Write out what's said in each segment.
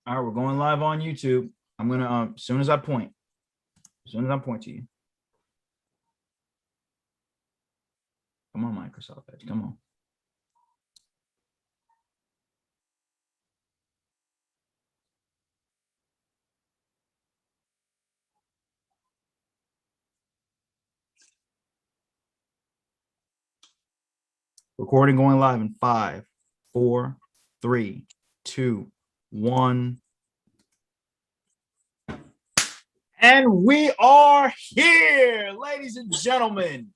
All right, we're going live on YouTube. I'm gonna as soon as I point to you. Come on, Microsoft Edge. Come on. Recording going live in 5, 4, 3, 2, 1. And we are here, ladies and gentlemen.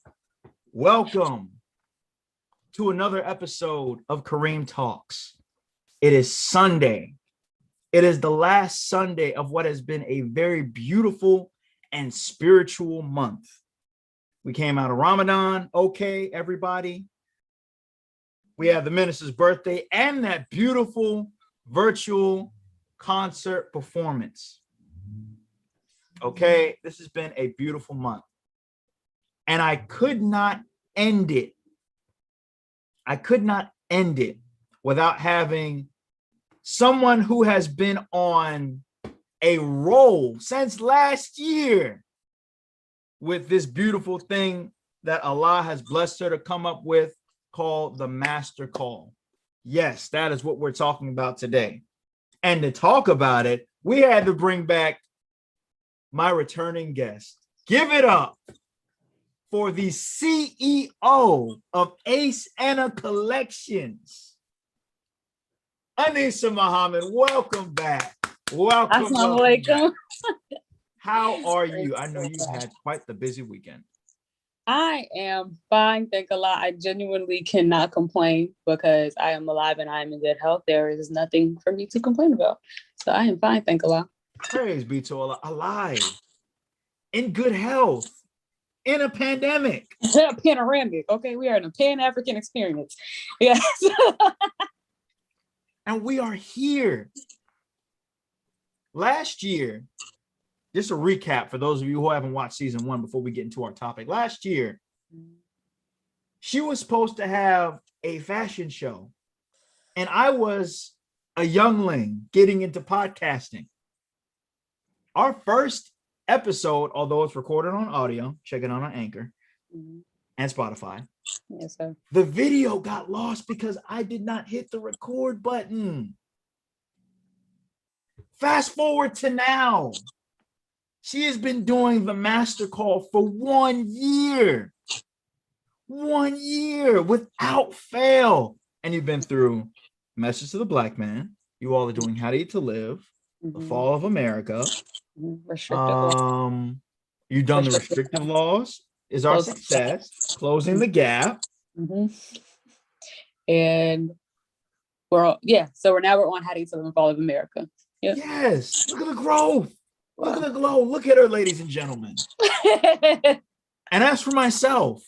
Welcome to another episode of Kareem Talks. It is Sunday. It is the last Sunday of what has been a very beautiful and spiritual month. We came out of Ramadan. Okay, everybody. We have the minister's birthday and that beautiful virtual concert performance. Okay, this has been a beautiful month. And I could not end it. I could not end it without having someone who has been on a roll since last year with this beautiful thing that Allah has blessed her to come up with, called the Master Call. Yes, that is what we're talking about today. And to talk about it, we had to bring back my returning guest. Give it up for the CEO of Ase.Ena Collections, Aneesa Muhammad. Welcome back. Welcome. Assalamualaikum. How are you? I know you've had quite the busy weekend. I am fine, thank Allah. I genuinely cannot complain because I am alive and I am in good health. There is nothing for me to complain about. So I am fine, thank Allah. Praise be to Allah. Alive, in good health, in a pandemic. Panoramic, okay? We are in a Pan-African experience. Yes. And we are here. Last year, just a recap for those of you who haven't watched season 1 before we get into our topic. Last year, she was supposed to have a fashion show. And I was a youngling getting into podcasting. Our first episode, although it's recorded on audio, check it out on Anchor and Spotify. Yes, sir. The video got lost because I did not hit the record button. Fast forward to now. She has been doing the Master Call for 1 year. 1 year without fail. And you've been through Message to the Black Man. You all are doing How to Eat to Live, The Fall of America. Restrictive You've done the restrictive laws. Is our success closing the gap? And so we're on How to Eat to Live, The Fall of America. Yep. Yes. Look at the growth. Look at the glow. Look at her, ladies and gentlemen. And as for myself,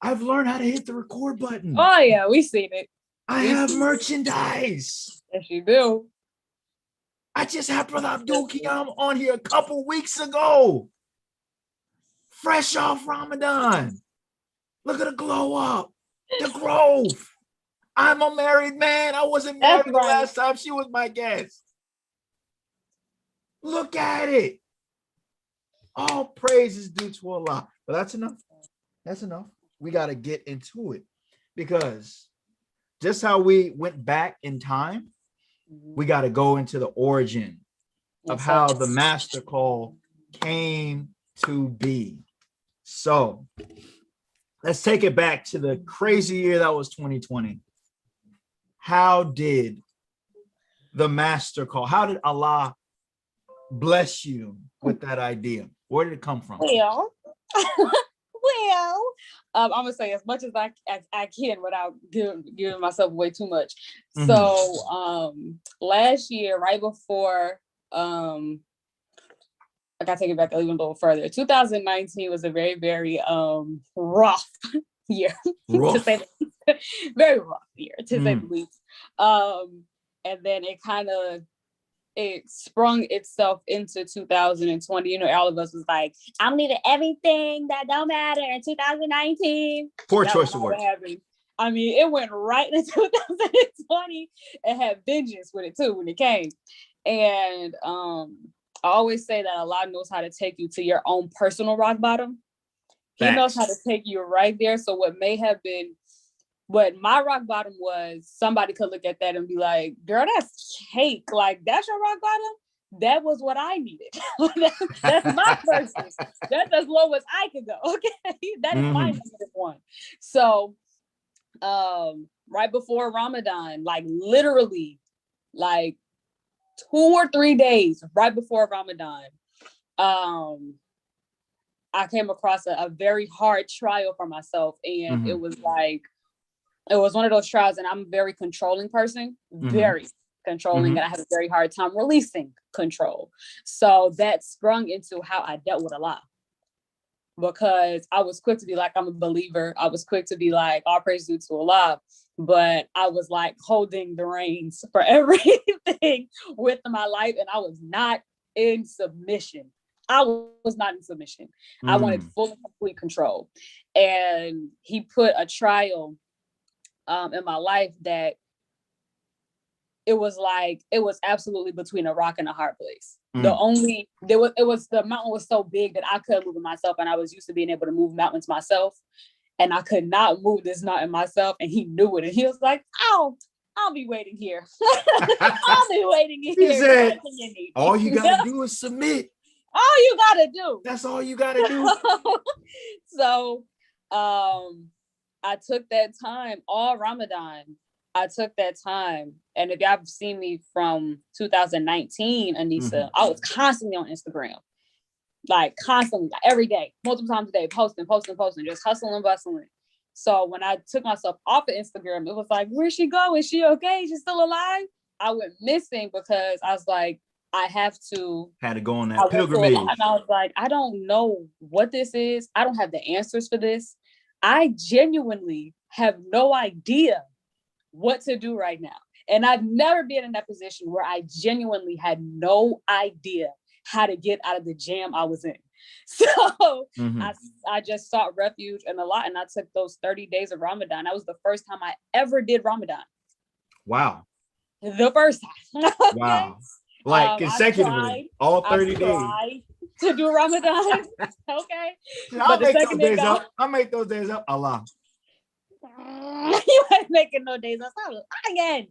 I've learned how to hit the record button. Oh, yeah, we've seen it. I have merchandise. Yes, you do. I just had Brother Abdul Qiyam on here a couple weeks ago. Fresh off Ramadan. Look at the glow up. The growth. I'm a married man. I wasn't married the last time she was my guest. Look at it. All praise is due to Allah. But that's enough. That's enough. We got to get into it because just how we went back in time, we got to go into the origin of how the Master Call came to be. So let's take it back to the crazy year that was 2020. How did the Master Call, how did Allah bless you with that idea? Where did it come from? Well, I'm gonna say as much as I can without giving myself away too much. So last year, right before I gotta take it back even a little further. 2019 was a very, very rough year to say the least. Very rough year to say the least. And then it sprung itself into 2020. You know, all of us was like, I'm leaving everything that don't matter in 2019. Poor choice of words. I mean, it went right into 2020 and had vengeance with it too when it came. And I always say that Allah knows how to take you to your own personal rock bottom. He knows how to take you right there. So what my rock bottom was, somebody could look at that and be like, girl, that's cake. Like, that's your rock bottom? That was what I needed. That's my person. That's as low as I could go. Okay. That is my number one. So right before Ramadan, like literally like 2 or 3 days right before Ramadan, I came across a very hard trial for myself. And it was one of those trials, and I'm a very controlling person, very controlling, and I have a very hard time releasing control. So that sprung into how I dealt with Allah, because I was quick to be like, I'm a believer. I was quick to be like, all praise due to Allah. But I was like holding the reins for everything with my life, and I was not in submission. I wanted full and complete control. And he put a trial in my life that it was absolutely between a rock and a hard place. The mountain was so big that I couldn't move it myself, and I was used to being able to move mountains myself, and I could not move this mountain myself, and he knew it, and he was like, I'll be waiting here. I'll be waiting here. He said, all you gotta do is submit. All you gotta do. That's all you gotta do. So I took that time all Ramadan. I took that time. And if y'all have seen me from 2019, Aneesa, I was constantly on Instagram. Like constantly, like every day, multiple times a day, posting, just hustling and bustling. So when I took myself off of Instagram, it was like, where's she going? Is she okay? She's still alive? I went missing because I was like, I had to go on that pilgrimage. And I was like, I don't know what this is. I don't have the answers for this. I genuinely have no idea what to do right now. And I've never been in that position where I genuinely had no idea how to get out of the jam I was in. So I just sought refuge in Allah, and I took those 30 days of Ramadan. That was the first time I ever did Ramadan. Wow. The first time. Okay? Wow. Like consecutively, all 30 days. To do Ramadan. Okay. I'll make those days up. I'll make those days up. Allah. You ain't making no days up. Again.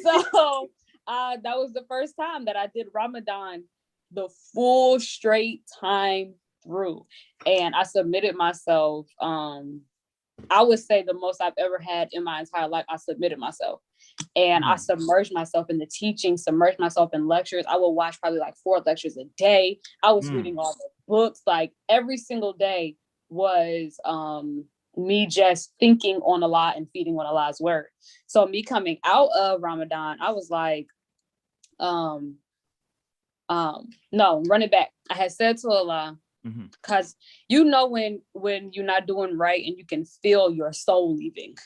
So that was the first time that I did Ramadan the full straight time through. And I submitted myself. I would say the most I've ever had in my entire life. I submitted myself. And I submerged myself in the teaching, submerged myself in lectures. I would watch probably like 4 lectures a day. I was reading all the books. Like every single day was me just thinking on Allah and feeding on Allah's word. So me coming out of Ramadan, I was like, no, run it back. I had said to Allah, because you know when you're not doing right and you can feel your soul leaving.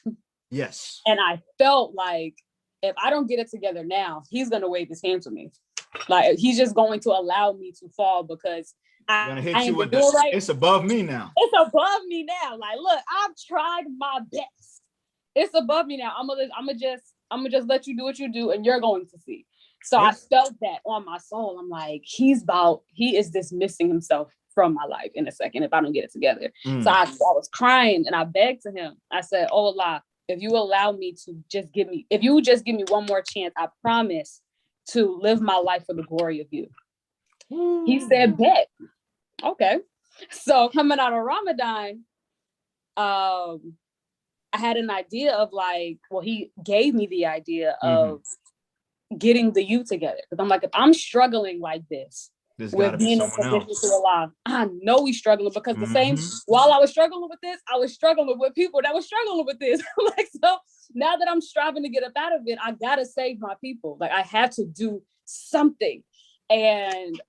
Yes. And I felt like if I don't get it together now, he's going to wave his hands with me. Like he's just going to allow me to fall because I hit you with the, right. It's above me now. It's above me now. Like, look, I've tried my best. It's above me now. I'm gonna just let you do what you do, and you're going to see. So I felt that on my soul. I'm like, he is dismissing himself from my life in a second if I don't get it together. So I was crying and I begged to him. I said, oh Allah, if you allow me to if you just give me one more chance, I promise to live my life for the glory of you. He said, bet. Okay. So coming out of Ramadan, I had an idea of like, well, he gave me the idea of getting the youth together. Because I'm like, if I'm struggling like this with being in position to Allah, I know he's struggling because the same, while I was struggling with this, I was struggling with people that were struggling with this. Like, so now that I'm striving to get up out of it, I gotta save my people. Like I had to do something. And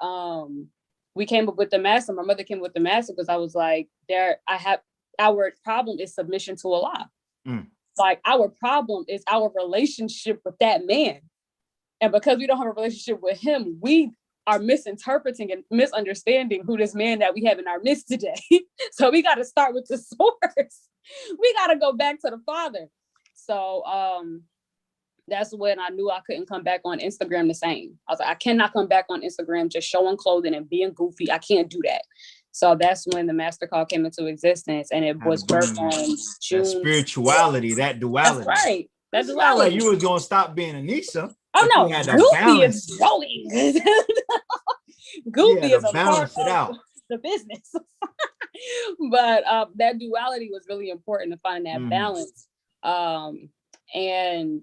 we came up with the master. My mother came up with the master because I was like, our problem is submission to Allah. Like our problem is our relationship with that man. And because we don't have a relationship with him, we are misinterpreting and misunderstanding who this man that we have in our midst today. So we got to start with the source. We got to go back to the Father. So that's when I knew I couldn't come back on Instagram the same. I was like, I cannot come back on Instagram just showing clothing and being goofy. I can't do that. So that's when the MasterCard came into existence, and it was birthed on June. That spirituality, that duality. That's right. That's not like you was gonna stop being Aneesa. Oh no, goofy is growing. Goofy is a part of the business. But that duality was really important to find that balance. And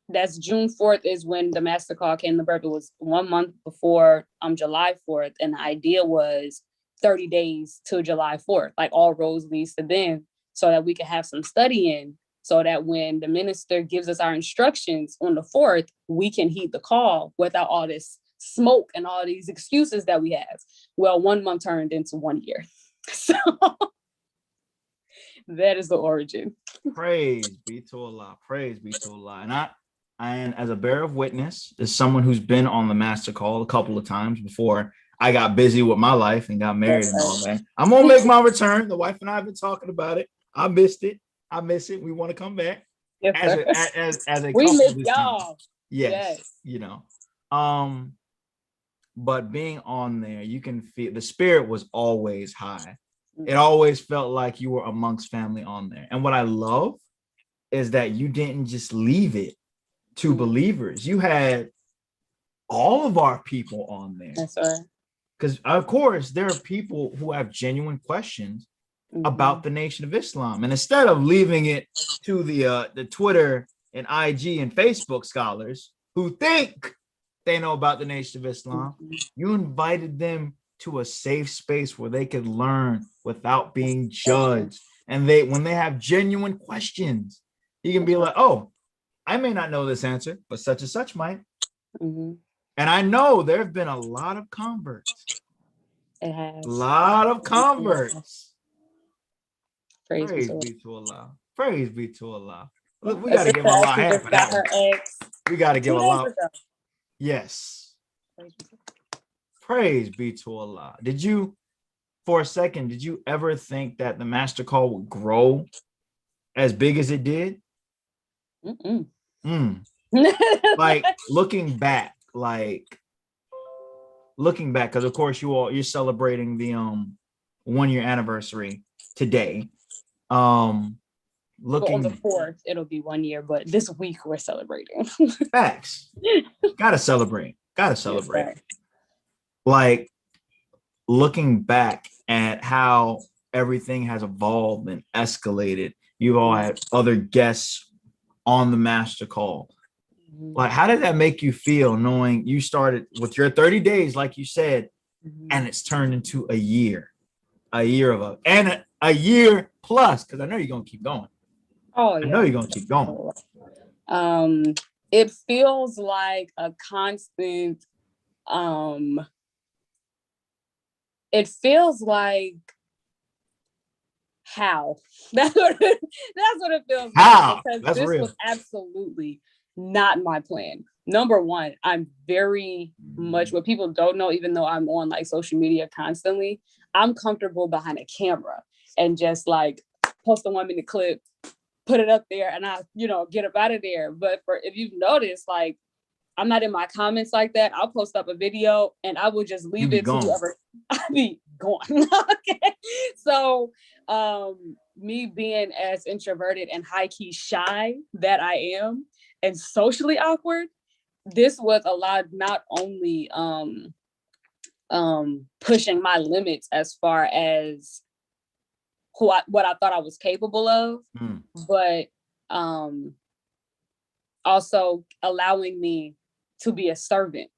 that's June 4th is when the MasterCard came to birth. It was 1 month before July 4th. And the idea was 30 days till July 4th, like all roads leads to then, so that we can have some studying, so that when the minister gives us our instructions on the 4th, we can heed the call without all this smoke and all these excuses that we have. Well, 1 month turned into 1 year. So that is the origin. Praise be to Allah. Praise be to Allah. And as a bearer of witness, as someone who's been on the master call a couple of times before I got busy with my life and got married and all that, I'm gonna make my return. The wife and I have been talking about it. I missed it. I miss it. We want to come back. Yes, as a we couple miss y'all. Yes, you know. But being on there, you can feel the spirit was always high. It always felt like you were amongst family on there. And what I love is that you didn't just leave it to believers. You had all of our people on there. That's right. Because of course there are people who have genuine questions about the Nation of Islam. And instead of leaving it to the Twitter and IG and Facebook scholars who think they know about the Nation of Islam, you invited them to a safe space where they could learn without being judged. And when they have genuine questions, you can be like, oh, I may not know this answer, but such and such might. And I know there have been a lot of converts. It has. A lot of converts. Praise be to Allah. Praise be to Allah. Look, we got to give Allah a hand for that one. We got to give Allah. Yes. Praise be to Allah. Did you, for a second, did you ever think that the master call would grow as big as it did? Like looking back, because of course you're celebrating the 1 year anniversary today. On the 4th, it'll be 1 year, but this week we're celebrating. Facts. Gotta celebrate. Yes, like looking back at how everything has evolved and escalated. You've all had other guests on the master call. Like, how did that make you feel knowing you started with your 30 days, like you said, and it's turned into a year of a year plus? Because I know you're gonna keep going. Oh, yeah. I know you're gonna keep going. It feels like a constant. It feels like how that's what it feels how? Like, because that's this real. was absolutely not my plan. Number one, I'm very much, what people don't know, even though I'm on like social media constantly, I'm comfortable behind a camera and just like post a 1 minute clip, put it up there, and I, get up out of there. But if you've noticed, like, I'm not in my comments like that. I'll post up a video and I will just leave it to whoever. I'll be gone. Okay. So me being as introverted and high-key shy that I am and socially awkward, this was a lot, not only pushing my limits as far as what I thought I was capable of, but also allowing me to be a servant,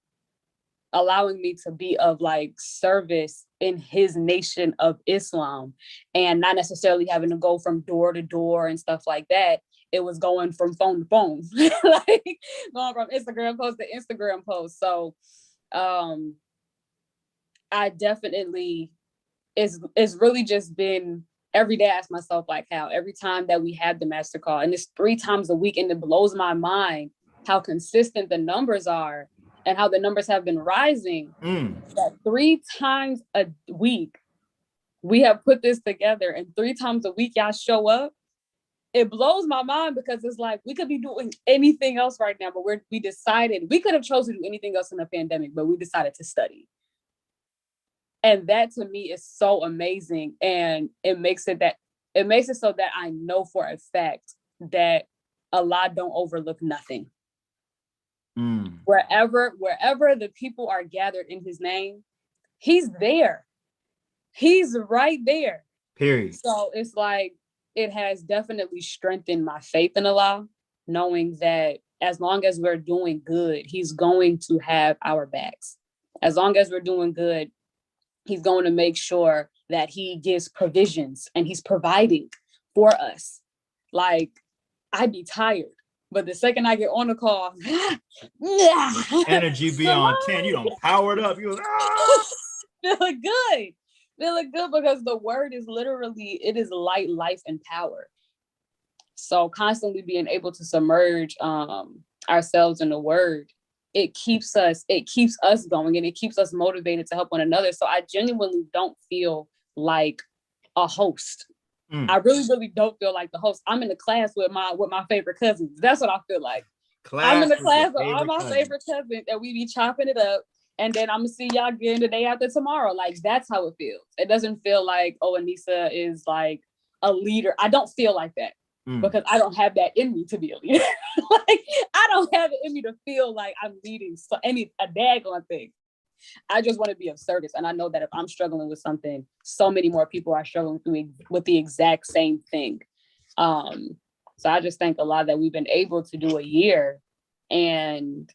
allowing me to be of like service in his Nation of Islam, and not necessarily having to go from door to door and stuff like that. It was going from phone to phone, like going from Instagram post to Instagram post. So I definitely, it's really just been every day I ask myself, like, how every time that we have the master call, and it's 3 times a week, and it blows my mind how consistent the numbers are and how the numbers have been rising. That 3 times a week we have put this together, and 3 times a week y'all show up. it blows my mind because it's like we could be doing anything else right now, but we decided we could have chosen to do anything else in the pandemic, but we decided to study. And that to me is so amazing. And it makes it so that I know for a fact that Allah don't overlook nothing. Wherever the people are gathered in his name, he's there. He's right there. Period. So it's like, it has definitely strengthened my faith in Allah, knowing that as long as we're doing good, he's going to have our backs. As long as we're doing good, he's going to make sure that he gives provisions and he's providing for us. Like, I'd be tired, but the second I get on the call, energy be on 10. You don't power it up. You feeling good because the word is literally, it is light, life, and power. So constantly being able to submerge ourselves in the word, it keeps us going, and it keeps us motivated to help one another. So I genuinely don't feel like a host. I really, really don't feel like the host. I'm in the class with my favorite cousins. That's what I feel like. I'm in the class with all my favorite cousins, and we be chopping it up. And then I'm gonna see y'all again the day after tomorrow. Like, that's how it feels. It doesn't feel like, oh, Aneesa is like a leader. I don't feel like that because I don't have that in me to be a leader. Like, I don't have it in me to feel like I'm leading a daggone thing. I just want to be of service. And I know that if I'm struggling with something, so many more people are struggling with the exact same thing. So I just thank Allah that we've been able to do a year, and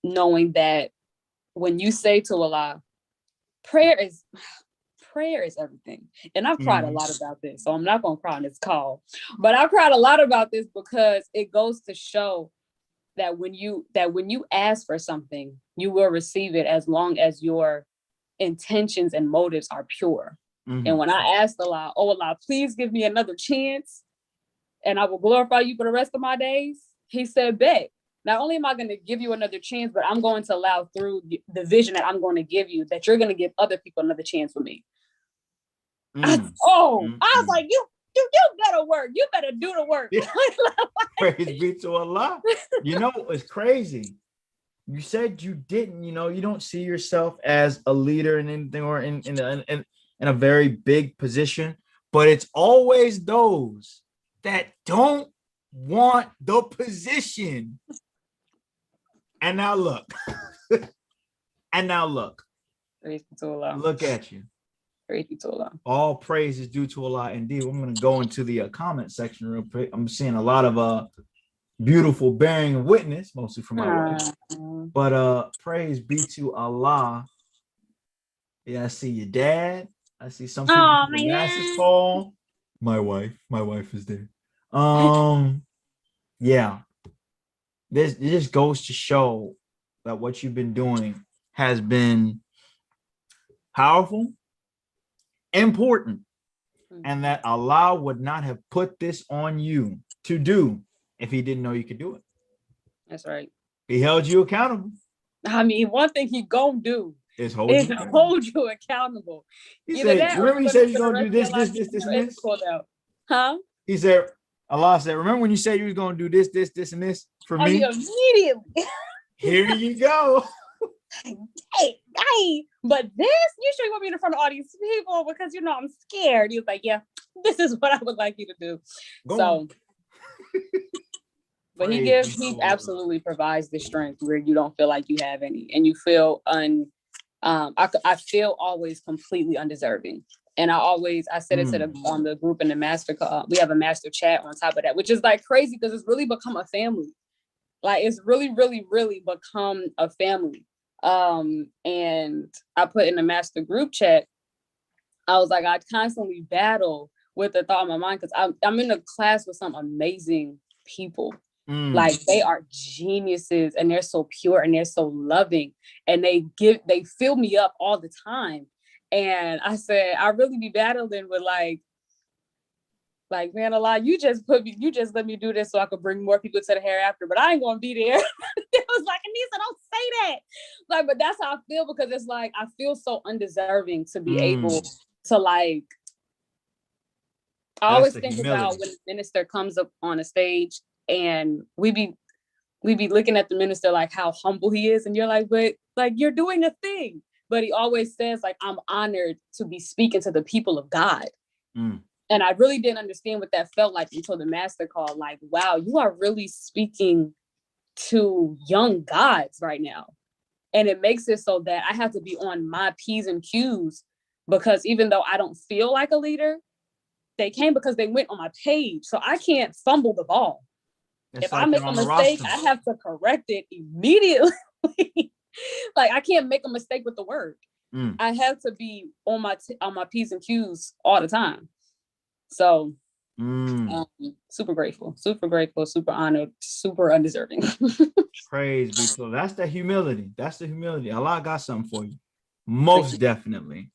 knowing that when you say to Allah, prayer is everything. And I've cried a lot about this, so I'm not going to cry on this call, but I cried a lot about this because it goes to show that when you ask for something, you will receive it as long as your intentions and motives are pure. And when I asked Allah, oh Allah, please give me another chance and I will glorify you for the rest of my days, he said, bet. Not only am I going to give you another chance, but I'm going to allow through the vision that I'm going to give you that you're going to give other people another chance with me. I was like, you better work. You better do the work. Yeah. Praise be to Allah. You know, it's crazy. You said you didn't, you don't see yourself as a leader in anything or in a very big position, but it's always those that don't want the position. And now look. Praise be to Allah. Look at you. Praise be to Allah. All praise is due to Allah. Indeed, I'm going to go into the comment section real quick. I'm seeing a lot of beautiful bearing of witness, mostly from my wife. But praise be to Allah. Yeah, I see your dad. I see some people in the masses call. My wife is there. Yeah. It just goes to show that what you've been doing has been powerful, important, and that Allah would not have put this on you to do if he didn't know you could do it. That's right. He held you accountable. I mean, one thing he gonna do is hold you accountable. He said, remember he said you're gonna do this, and this? Huh? He said, Allah said, remember when you said you was gonna do this, and this for me? Immediately. Here you go. Hey, but this, you sure you want me in front of all these people because I'm scared. He was like, yeah, this is what I would like you to do. But he absolutely provides the strength where you don't feel like you have any, and you feel I feel always completely undeserving. And I said it on the group in the master, we have a master chat on top of that, which is like crazy because it's really become a family. Like, it's really, really, really become a family. And I put in the master group chat, I was like, I constantly battle with the thought in my mind because I'm in a class with some amazing people. Like, they are geniuses and they're so pure and they're so loving and they fill me up all the time. And I said, I really be battling with like, man, Allah, you just let me do this so I could bring more people to the hereafter, but I ain't gonna be there. It was like, Aneesa, don't say that. Like, but that's how I feel because it's like I feel so undeserving to be able to like I That's always the think humility. about when a minister comes up on a stage and we be looking at the minister like how humble he is, and you're like, but like you're doing a thing. But he always says like, I'm honored to be speaking to the people of God. Mm. And I really didn't understand what that felt like until the master called, like, wow, you are really speaking to young gods right now. And it makes it so that I have to be on my P's and Q's, because even though I don't feel like a leader, they came because they went on my page. So I can't fumble the ball. It's If I like make you're a on the mistake, roster. I have to correct it immediately. Like I can't make a mistake with the word. Mm. I have to be on my P's and Q's all the time. So super grateful, super honored, super undeserving. Praise be to God. That's the humility. That's the humility. Allah got something for you. Most definitely.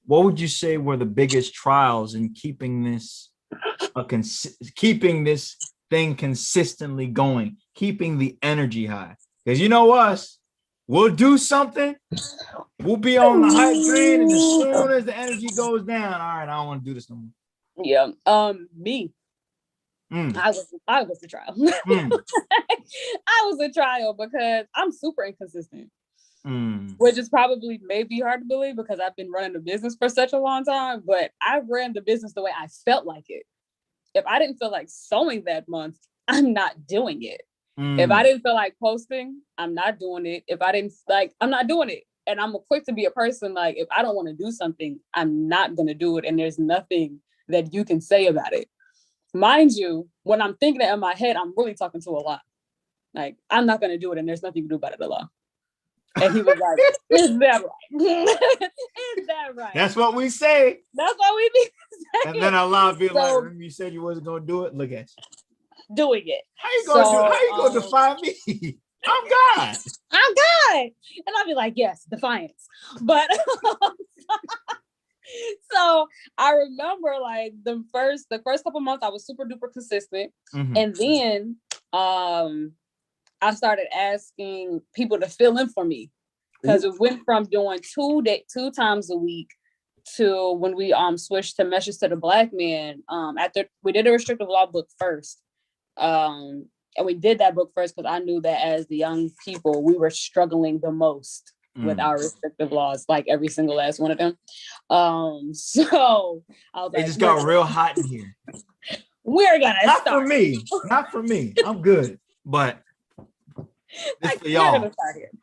What would you say were the biggest trials in keeping this thing consistently going, keeping the energy high? Because you know us, we'll do something, we'll be on the hype train, and as soon as the energy goes down, all right, I don't want to do this no more. Yeah. Me. I was the trial. I was a trial because I'm super inconsistent. Which is probably maybe hard to believe because I've been running the business for such a long time, but I ran the business the way I felt like it. If I didn't feel like sewing that month, I'm not doing it. If I didn't feel like posting, I'm not doing it. If I didn't like, I'm not doing it. And I'm quick to be a person like, if I don't want to do something, I'm not going to do it. And there's nothing that you can say about it. Mind you, when I'm thinking it in my head, I'm really talking to Allah. Like, I'm not going to do it. And there's nothing you can do about it, Allah. And he was like, is that right? Is that right? That's what we say. That's what we be saying. And then Allah be like, remember you said you wasn't going to do it? Look at you. Doing it. How you going to do it? How you going to defy me? I'm God. I'm God. And I'll be like, yes, defiance. But so I remember like the first couple months I was super duper consistent. And then I started asking people to fill in for me, because it went from doing 2 times a week to when we switched to Messages to the Black Man. After we did a restrictive law book first. And we did that book first because I knew that as the young people, we were struggling the most with our restrictive laws, like every single last one of them. So I was they just got real hot in here. We're gonna not start. For me. Not for me. I'm good. But this for y'all.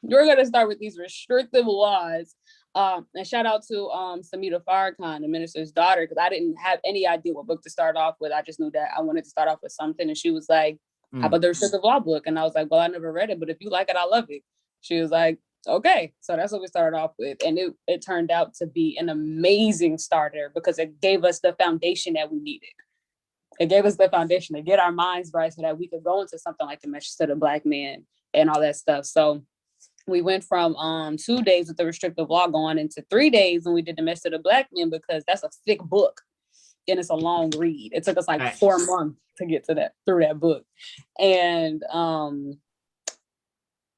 We're gonna start with these restrictive laws. And shout out to Samita Farrakhan, the minister's daughter, because I didn't have any idea what book to start off with. I just knew that I wanted to start off with something, and she was like, how about the restrictive law book? And I was like, well, I never read it, but if you like it, I love it. She was like, okay. So that's what we started off with. And it turned out to be an amazing starter because it gave us the foundation that we needed. It gave us the foundation to get our minds right so that we could go into something like the Messages to the Black Man and all that stuff. So we went from 2 days with the restrictive law going into 3 days when we did the Message to the Black Man, because that's a thick book and it's a long read. It took us like 4 months to get to through that book. And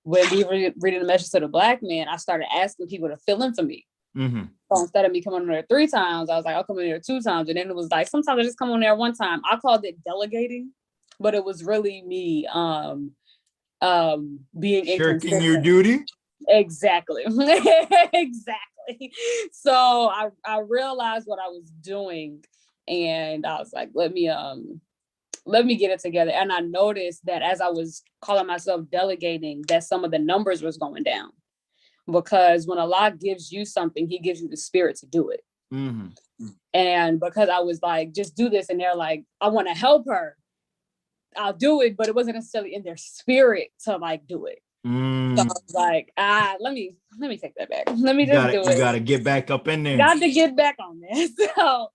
when we were reading the Message to the Black Man, I started asking people to fill in for me. So instead of me coming on there 3 times, I was like, I'll come in there 2 times. And then it was like, sometimes I just come on there 1 time. I called it delegating, but it was really me being shirking your duty. Exactly. Exactly. So I realized what I was doing, and I was like, let me get it together. And I noticed that as I was calling myself delegating, that some of the numbers was going down, because when Allah gives you something, he gives you the spirit to do it. And because I was like, just do this, and they're like, I want to help her, I'll do it, but it wasn't necessarily in their spirit to like do it. So I was like, let me take that back. Let me just do it. You gotta get back up in there. Got to get back on this. So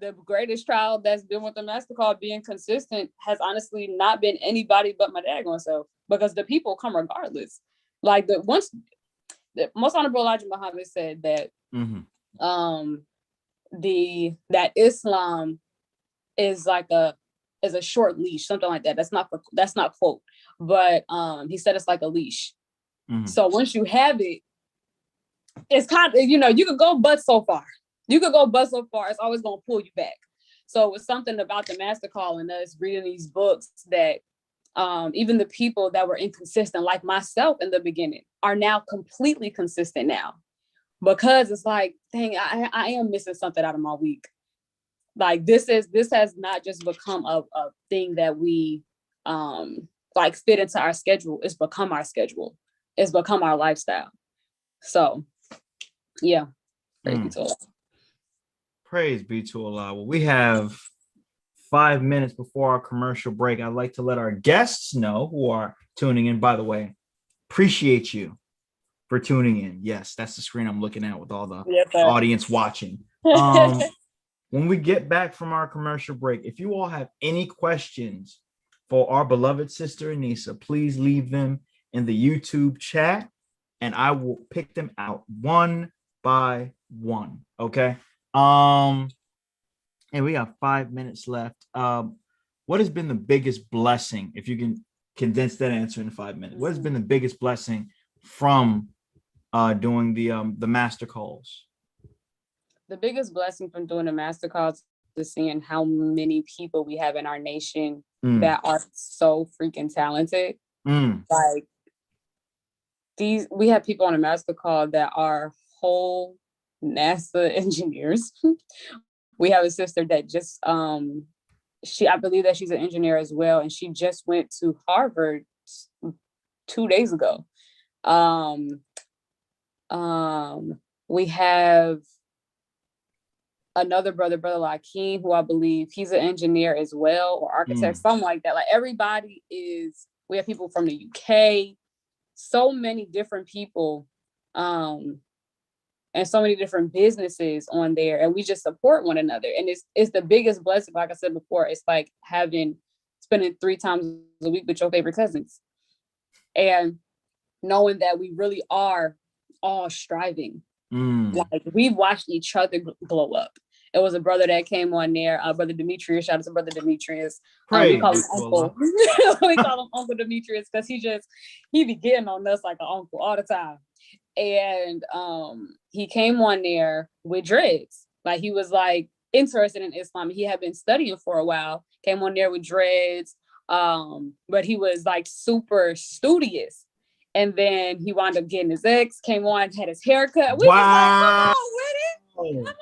the greatest trial that's been with the master called being consistent has honestly not been anybody but my daggone self, because the people come regardless. Like the most honorable Elijah Muhammad said that that Islam is like a short leash, something like that. That's not quote, but he said it's like a leash. So once you have it, it's kind of, you can go but so far. You could go but so far. It's always going to pull you back. So it was something about the master call and us reading these books that even the people that were inconsistent, like myself in the beginning, are now completely consistent now, because it's like, dang, I am missing something out of my week. Like this has not just become a thing that we like fit into our schedule. It's become our schedule. It's become our lifestyle. So yeah, praise be to Allah. Praise be to Allah. Well, we have 5 minutes before our commercial break. I'd like to let our guests know who are tuning in. By the way, appreciate you for tuning in. Yes, that's the screen I'm looking at with all the audience watching. When we get back from our commercial break, if you all have any questions for our beloved sister Aneesa, please leave them in the YouTube chat and I will pick them out one by one. Okay. And we got 5 minutes left. What has been the biggest blessing, if you can condense that answer in 5 minutes? What has been the biggest blessing from doing the master calls? The biggest blessing from doing the master calls is seeing how many people we have in our nation that are so freaking talented. Like we have people on a master call that are whole NASA engineers. We have a sister that just I believe that she's an engineer as well, and she just went to Harvard 2 days ago. We have another brother Lakeem, who I believe he's an engineer as well, or architect, something like that. Like everybody we have people from the UK, so many different people, and so many different businesses on there, and we just support one another. And it's the biggest blessing. Like I said before, it's like spending 3 times a week with your favorite cousins, and knowing that we really are all striving. Like we've watched each other glow up. It was a brother that came on there, brother Demetrius. Shout out to brother Demetrius. We call him Uncle. We call him Uncle Demetrius because he be getting on us like an uncle all the time. And he came on there with dreads. Like he was like interested in Islam. He had been studying for a while. Came on there with dreads, but he was like super studious. And then he wound up getting his ex, came on, had his haircut. We was like, come on with it. Come on.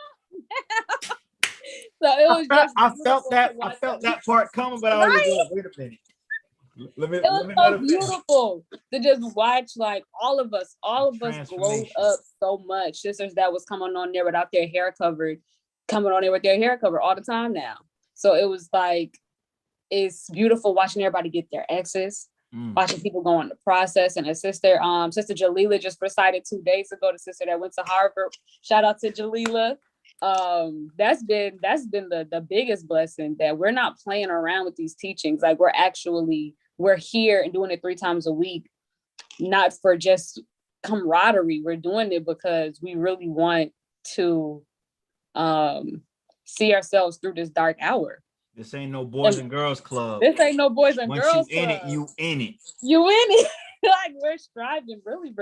So it was I felt that part coming, but I was like, wait a minute. It was so beautiful to just watch, like all of us glowed up so much. Sisters that was coming on there without their hair covered, coming on there with their hair covered all the time now. So it was like, it's beautiful watching everybody get their exes, watching people go on the process. And a sister Jalila just recited 2 days ago, the sister that went to Harvard. Shout out to Jalila. That's been the biggest blessing, that we're not playing around with these teachings. Like we're here and doing it 3 times a week, not for just camaraderie. We're doing it because we really want to see ourselves through this dark hour. This ain't no boys and girls club. This ain't no boys and girls club. Once you in it, you in it. You in it. Like we're striving really.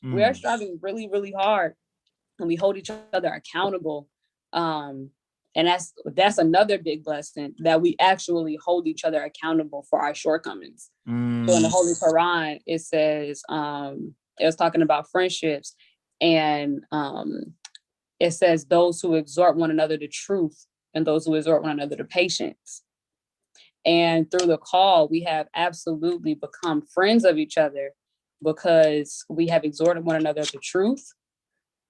We are striving really hard, and we hold each other accountable. And that's another big blessing, that we actually hold each other accountable for our shortcomings. So in the Holy Quran, it says, it was talking about friendships, and it says those who exhort one another to truth and those who exhort one another to patience. And through the call, we have absolutely become friends of each other because we have exhorted one another to truth,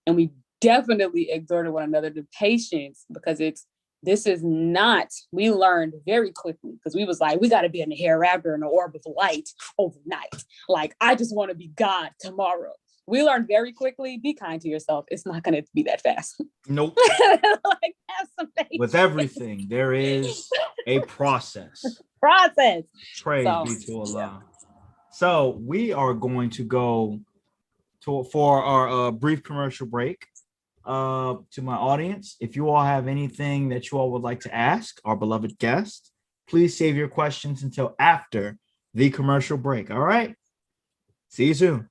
and we definitely exhorted one another to patience, because we learned very quickly, because we was like, we got to be in the hereafter in the orb of light overnight. Like, I just want to be God tomorrow. We learned very quickly, be kind to yourself. It's not going to be that fast. Nope. Like, have some patience. With everything, there is a process. Praise be to Allah. Yeah. So we are going to go for our brief commercial break. To my audience, if you all have anything that you all would like to ask our beloved guest, please save your questions until after the commercial break. All right. See you soon.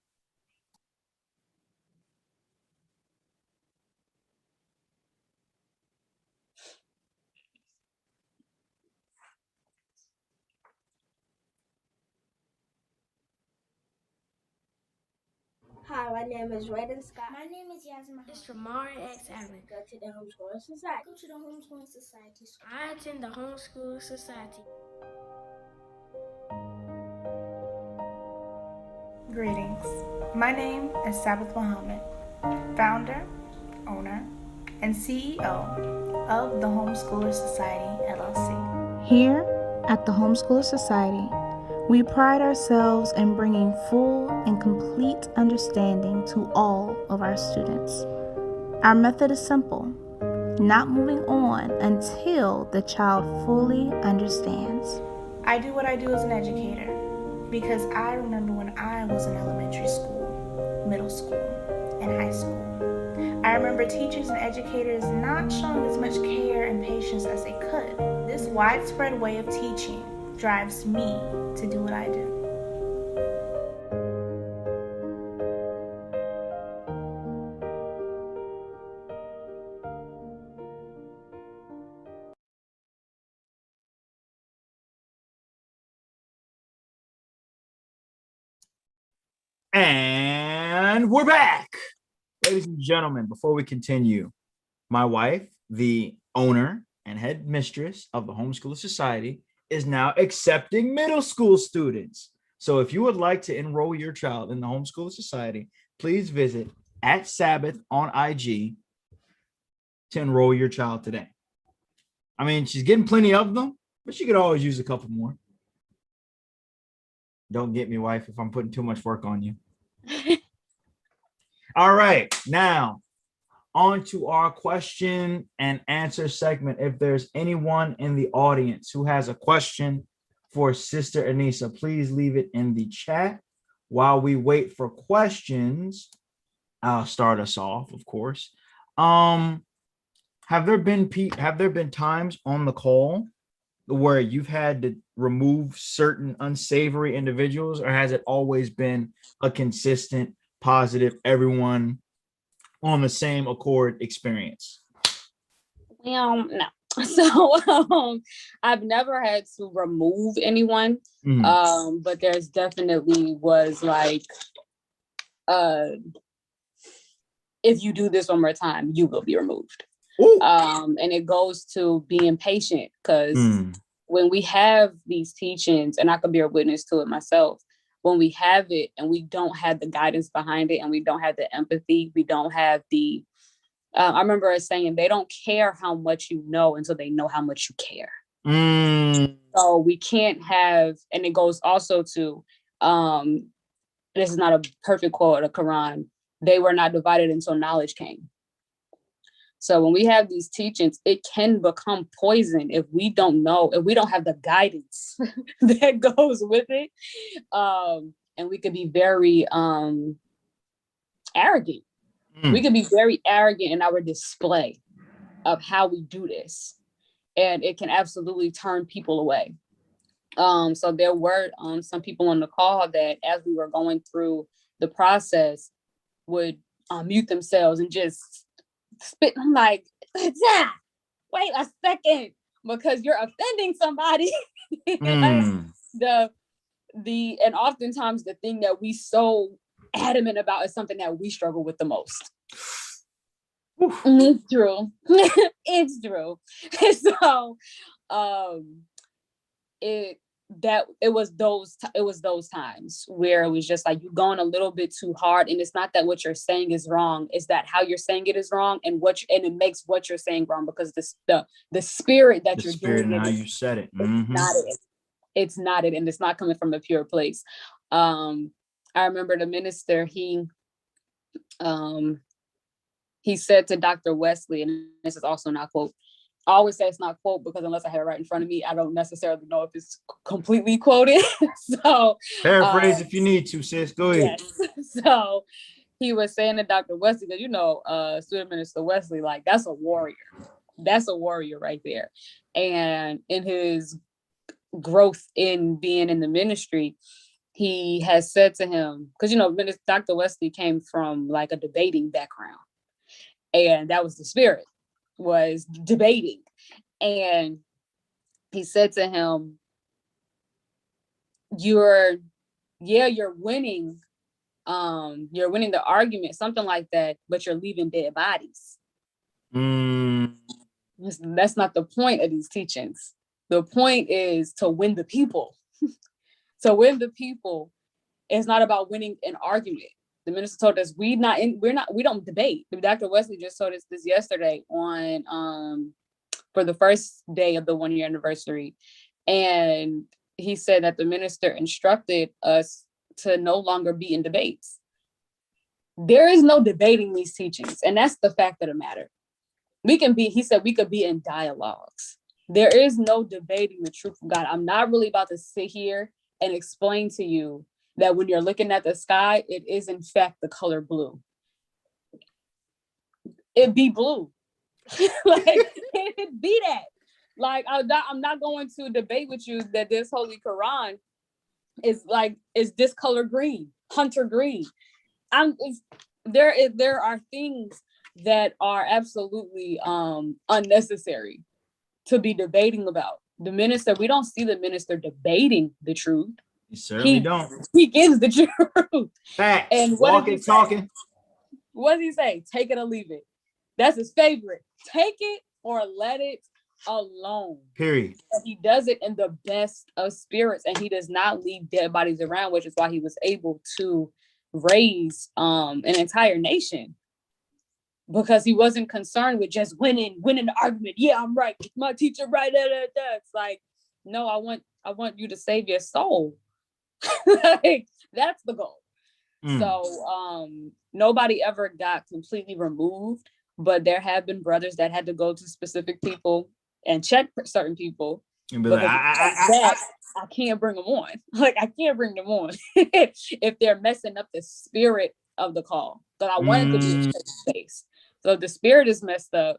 Hi, my name is Raiden Scott. My name is Yasmin. It's Jamar X. Allen. Go to the Homeschooling Society. Go to the Homeschooling Society. I attend the Homeschooling Society. Greetings. My name is Sabbath Muhammad, founder, owner, and CEO of the Homeschooler Society, LLC. Here at the Homeschooler Society, we pride ourselves in bringing full and complete understanding to all of our students. Our method is simple, not moving on until the child fully understands. I do what I do as an educator because I remember when I was in elementary school, middle school, and high school. I remember teachers and educators not showing as much care and patience as they could. This widespread way of teaching drives me to do what I do. And we're back. Ladies and gentlemen, before we continue, my wife, the owner and head mistress of the Homeschooler Society, is now accepting middle school students. So if you would like to enroll your child in the Homeschooler Society, please visit @Sabbath on IG to enroll your child today. I mean, she's getting plenty of them, but she could always use a couple more. Don't get me, wife, if I'm putting too much work on you. All right, now on to our question and answer segment. If there's anyone in the audience who has a question for Sister Aneesa, please leave it in the chat. While we wait for questions, I'll start us off, of course. Have there been times on the call where you've had to remove certain unsavory individuals, or has it always been a consistent, positive, everyone on the same accord experience? Well, no. So I've never had to remove anyone. But there's definitely was like, if you do this one more time, you will be removed. And it goes to being patient, because when we have these teachings, and I can be a witness to it myself, when we have it and we don't have the guidance behind it, and we don't have the empathy, we don't have the, I remember us saying, they don't care how much you know until they know how much you care. So we can't have, and it goes also to, this is not a perfect quote of the Quran, they were not divided until knowledge came. So when we have these teachings, it can become poison if we don't know, if we don't have the guidance that goes with it. And we could be very arrogant. We could be very arrogant in our display of how we do this. And it can absolutely turn people away. So there were some people on the call that, as we were going through the process, would mute themselves and just spit. I'm like, yeah, wait a second, because you're offending somebody. And oftentimes the thing that we so adamant about is something that we struggle with the most. It's true. It's true. So it was those times where it was just like, you're going a little bit too hard, and it's not that what you're saying is wrong, it's that how you're saying it is wrong, and it makes what you're saying wrong, because the spirit that you're doing and how you said it, it's not it, and it's not coming from a pure place. I remember the minister, he said to Dr. Wesley, and this is also not quote, I always say it's not quote, because unless I have it right in front of me, I don't necessarily know if it's completely quoted. So paraphrase if you need to, sis. Go ahead. Yes. So he was saying to Dr. Wesley, because Student Minister Wesley, like, that's a warrior. That's a warrior right there. And in his growth in being in the ministry, he has said to him, because Dr. Wesley came from like a debating background, and that was the spirit, was debating. And he said to him, you're winning, you're winning the argument, something like that, but you're leaving dead bodies. That's not the point of these teachings. The point is to win the people. To win the people is not about winning an argument. The minister told us we don't debate. Dr. Wesley just told us this yesterday on for the first day of the 1-year anniversary. And he said that the minister instructed us to no longer be in debates. There is no debating these teachings. And that's the fact of the matter. He said we could be in dialogues. There is no debating the truth of God. I'm not really about to sit here and explain to you that when you're looking at the sky, it is in fact the color blue. It be blue. Like it be that. Like I'm not going to debate with you that this Holy Quran is this color green, hunter green. There are things that are absolutely unnecessary to be debating about. The minister, we don't see the minister debating the truth. You certainly don't. He gives the truth. Facts. And what Walking, talking. What does he say? Take it or leave it. That's his favorite. Take it or let it alone. Period. And he does it in the best of spirits, and he does not leave dead bodies around, which is why he was able to raise an entire nation. Because he wasn't concerned with just winning the argument. Yeah, I'm right. My teacher right. It's like, no, I want you to save your soul. Like, that's the goal. So nobody ever got completely removed, but there have been brothers that had to go to specific people and check certain people. And be like, I can't bring them on. Like, I can't bring them on if they're messing up the spirit of the call. So I wanted to be a safe space. So the spirit is messed up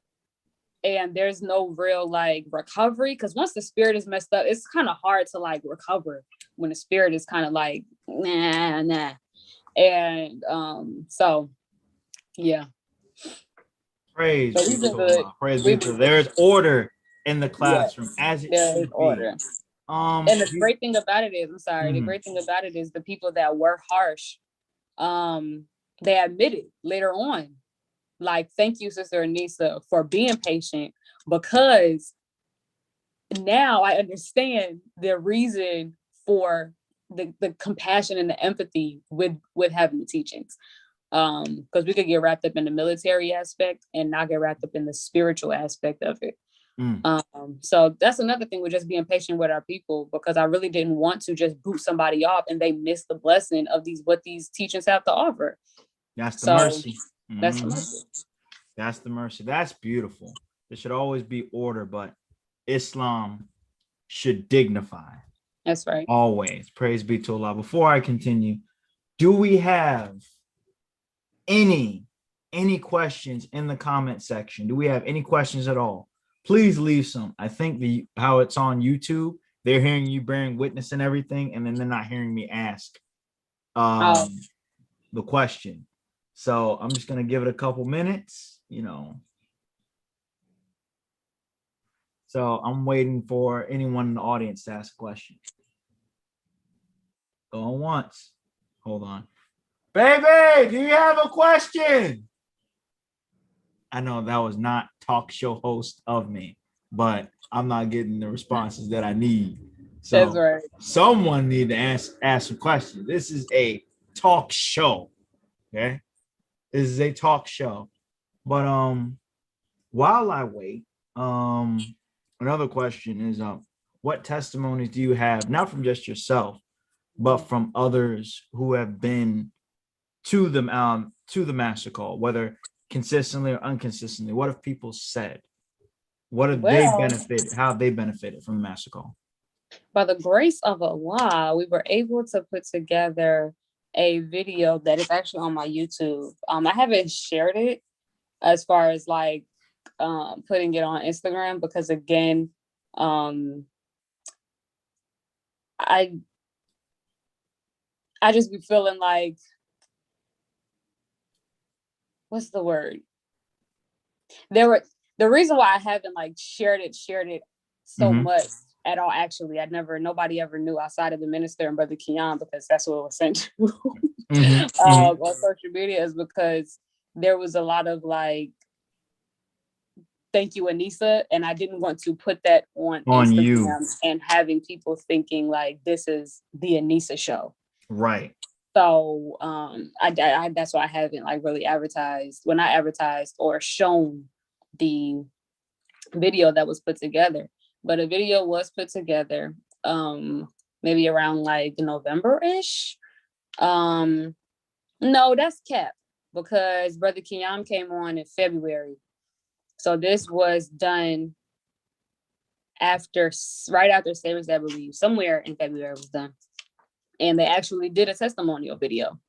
and there's no real like recovery, because once the spirit is messed up, it's kind of hard to like recover when the spirit is kind of like, nah. And so, yeah. Praise be to Allah. Praise be to Allah. There's order in the classroom, as it should be. Order. And the great thing about it is, the great thing about it is the people that were harsh, they admitted later on, like, thank you, Sister Aneesa, for being patient, because now I understand the reason for the compassion and the empathy with having the teachings. Because we could get wrapped up in the military aspect and not get wrapped up in the spiritual aspect of it. So that's another thing with just being patient with our people, because I really didn't want to just boot somebody off and they miss the blessing of what these teachings have to offer. That's the mercy. That's the mercy. That's the mercy. That's beautiful. There should always be order, but Islam should dignify. That's right. Always. Praise be to Allah. Before I continue, do we have any questions in the comment section? Do we have any questions at all? Please leave some. I think how it's on YouTube, they're hearing you bearing witness and everything, and then they're not hearing me ask the question. So I'm just going to give it a couple minutes, So I'm waiting for anyone in the audience to ask a question. Going once. Hold on. Baby, do you have a question? I know that was not talk show host of me, but I'm not getting the responses that I need. So that's right. Someone need to ask some questions. This is a talk show. Okay. This is a talk show. But while I wait, another question is what testimonies do you have, not from just yourself, but from others who have been to the master call, whether consistently or inconsistently? What have people said? What have they benefited? How have they benefited from the master call? By the grace of Allah, we were able to put together a video that is actually on my YouTube. I haven't shared it as far as like putting it on Instagram, because again, I just be feeling like, what's the word? The reason why I haven't like shared it so much at all. Actually, nobody ever knew outside of the minister and Brother Keon, because that's what it was sent to on social media, is because there was a lot of like, thank you, Aneesa. And I didn't want to put that on Instagram you and having people thinking like this is the Aneesa show. Right. So I that's why I haven't like really advertised, when I advertised or shown the video that was put together. But a video was put together maybe around like November-ish. No, that's kept, because Brother Keon came on in February. So this was done right after Savers, I believe, somewhere in February it was done. And they actually did a testimonial video,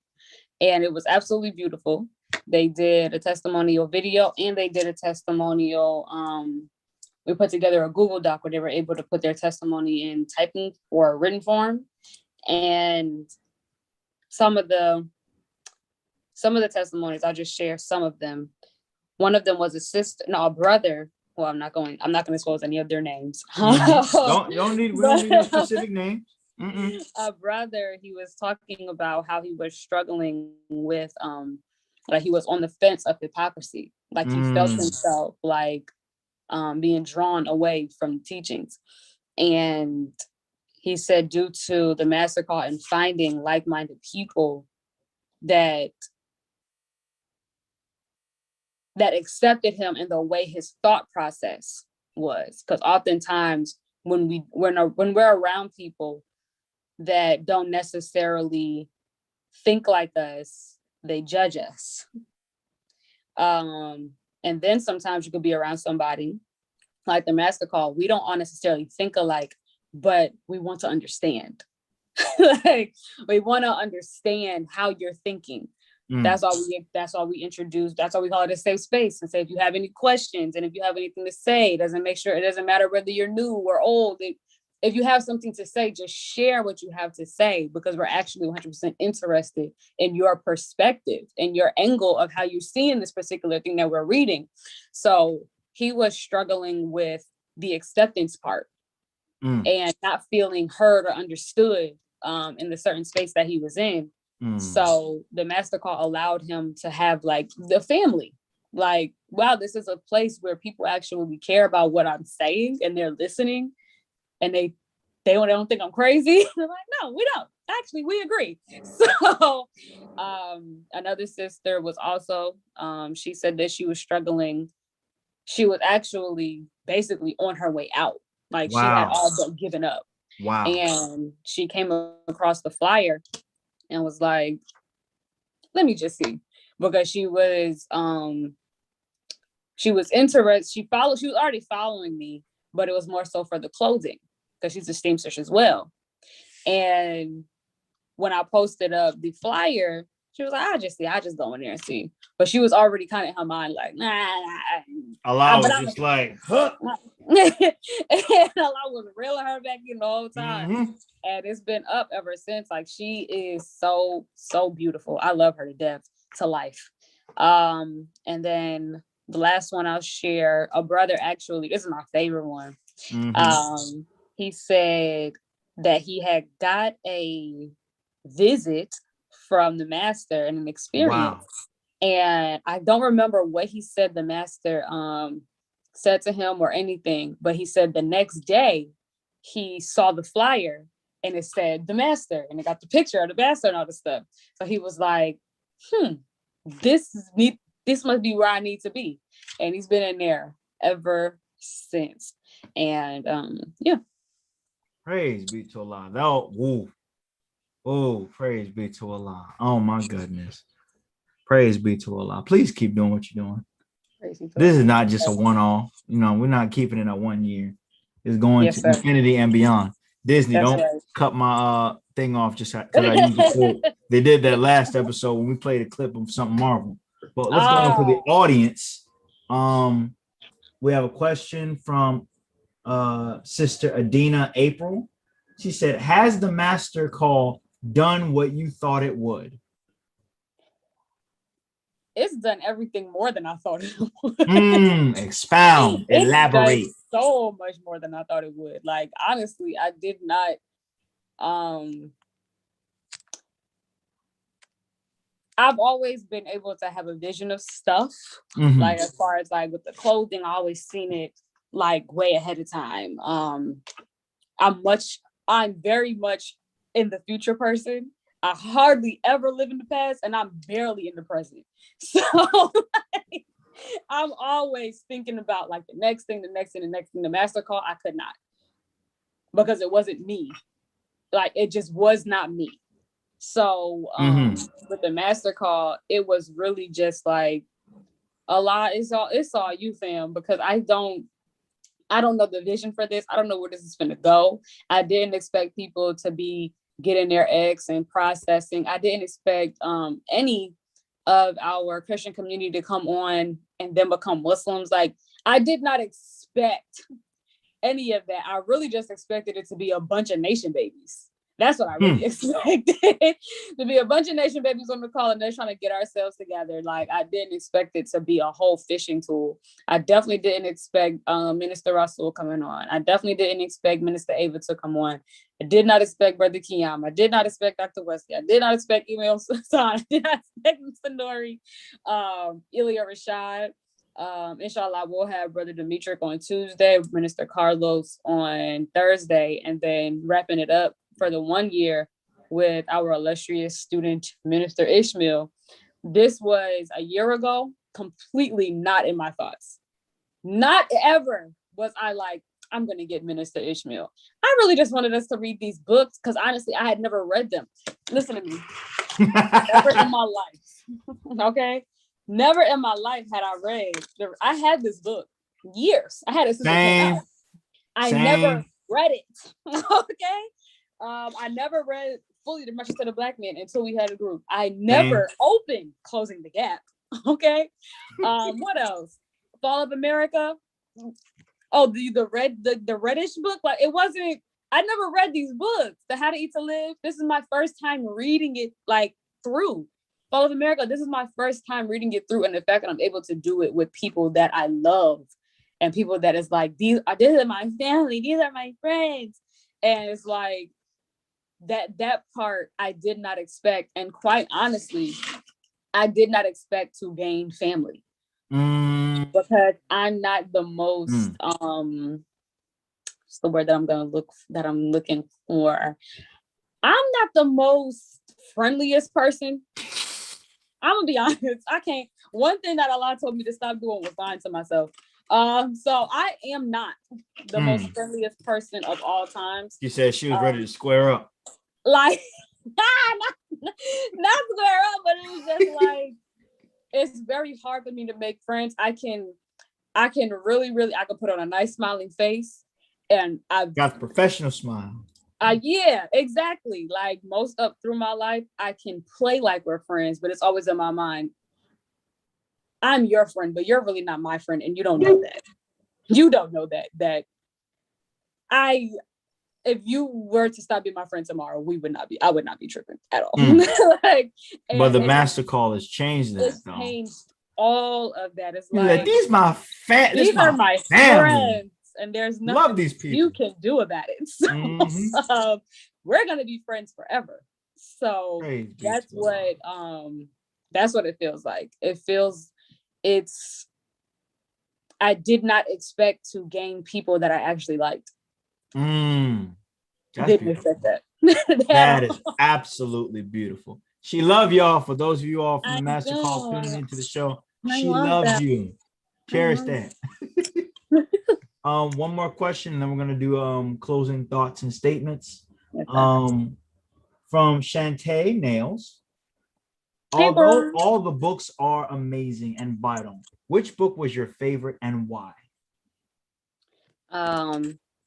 and it was absolutely beautiful. They did a testimonial video, and they did a testimonial. We put together a Google Doc where they were able to put their testimony in typing or written form. And some of the testimonies, I'll just share some of them. One of them was a brother. Well, I'm not going to disclose any of their names. We don't need a specific name. A brother, he was talking about how he was struggling with, like he was on the fence of hypocrisy. Like he felt himself like being drawn away from teachings. And he said, due to the master call and finding like-minded people that accepted him in the way his thought process was. Because oftentimes when we're around people that don't necessarily think like us, they judge us. And then sometimes you could be around somebody like the master call. We don't all necessarily think alike, but we want to understand. Like we want to understand how you're thinking. That's why we introduce, that's why we call it a safe space, and say, if you have any questions and if you have anything to say, it doesn't matter whether you're new or old. If you have something to say, just share what you have to say, because we're actually 100% interested in your perspective and your angle of how you're seeing this particular thing that we're reading. So he was struggling with the acceptance part and not feeling heard or understood in the certain space that he was in. So the master call allowed him to have like the family, like, wow, this is a place where people actually care about what I'm saying and they're listening, and they don't think I'm crazy. They're like, no, we don't. Actually, we agree. So another sister was also, she said that she was struggling. She was actually basically on her way out. Like she had all but given up. Wow. And she came across the flyer and was like, let me just see. Because she was interested. She was already following me, but it was more so for the clothing, because she's a seamstress as well. And when I posted up the flyer, she was like, I just go in there and see. But she was already kind of in her mind like, nah. Allah was just like, huh. And Allah was reeling her back in the whole time. And it's been up ever since. Like she is so, so beautiful. I love her to death, to life. And then the last one I'll share, a brother, actually, this is my favorite one. He said that he had got a visit from the master and an experience. Wow. And I don't remember what he said the master said to him or anything, but he said the next day he saw the flyer and it said the master, and it got the picture of the master and all this stuff. So he was like, this must be where I need to be. And he's been in there ever since. And yeah. Praise be to Allah. Oh, praise be to Allah. Oh my goodness. Praise be to Allah. Please keep doing what you're doing. This is not just a one-off. We're not keeping it at 1 year. It's going to infinity and beyond. Disney, don't cut my thing off just because I used the quote. They did that last episode when we played a clip of something Marvel. But let's go into the audience. We have a question from Sister Ase.Ena April. She said, has the master call done what you thought it would? It's done everything more than I thought it would. Expound, elaborate. so much more than I thought it would. Like, honestly, I did not, I've always been able to have a vision of stuff. Like, as far as like with the clothing, I always seen it like way ahead of time. I'm very much in the future person. I hardly ever live in the past, and I'm barely in the present. So like, I'm always thinking about like the next thing, the next thing, the next thing. The master call, I could not, because it wasn't me. Like, it just was not me. So with the master call, it was really just like a lot. It's all you, fam, because I don't know the vision for this. I don't know where this is going to go. I didn't expect people to be getting their eggs and processing. I didn't expect any of our Christian community to come on and then become Muslims. Like, I did not expect any of that. I really just expected it to be a bunch of nation babies. That's what I really expected, to be a bunch of nation babies on the call, and they're trying to get ourselves together. Like, I didn't expect it to be a whole fishing tool. I definitely didn't expect Minister Russell coming on. I definitely didn't expect Minister Ava to come on. I did not expect Brother Kiyam. I did not expect Dr. Wesley. I did not expect Emil Sultan. I did not expect Mr. Nori, Ilya Rashad. Inshallah, we'll have Brother Dimitri on Tuesday, Minister Carlos on Thursday, and then wrapping it up for the 1 year with our illustrious student, Minister Ishmael. This was a year ago, completely not in my thoughts. Not ever was I like, I'm going to get Minister Ishmael. I really just wanted us to read these books, because honestly, I had never read them. Listen to me. Never in my life. Okay? Never in my life had I read. I had this book years. I had it since it came out. I never read it. Okay? I never read fully The Message to the Black Man until we had a group. I never opened Closing the Gap. Okay. What else? Fall of America. Oh, the reddish book. Like, it wasn't. I never read these books. The How to Eat to Live. This is my first time reading it like through. Fall of America. This is my first time reading it through, and the fact that I'm able to do it with people that I love, and people that is like, these are my family. These are my friends, and it's like. That part I did not expect, and quite honestly, I did not expect to gain family, because I'm not the most what's the word that I'm looking for? I'm not the most friendliest person. I'm gonna be honest. I can't. One thing that Allah told me to stop doing was lying to myself. So I am not the most friendliest person of all times. You said she was ready to square up. Like, not square up, but it was just like, it's very hard for me to make friends. I can really, I can put on a nice smiling face, and I've got a professional smile. Yeah, exactly. Like, most up through my life, I can play like we're friends, but it's always in my mind, I'm your friend, but you're really not my friend, and you don't know that. You don't know that if you were to stop being my friend tomorrow, I would not be tripping at all. But the master call has changed that. It's changed all of that. It's like, these are my friends, and there's nothing these people you can do about it. So we're gonna be friends forever. So that's what it feels like. I did not expect to gain people that I actually liked. Didn't expect that. That is absolutely beautiful. She love y'all. For those of you all from the master call tuning into the show, she loves you. Cherish that. One more question, and then we're gonna do closing thoughts and statements. From Shantae Nails. Although all the books are amazing and vital, which book was your favorite and why?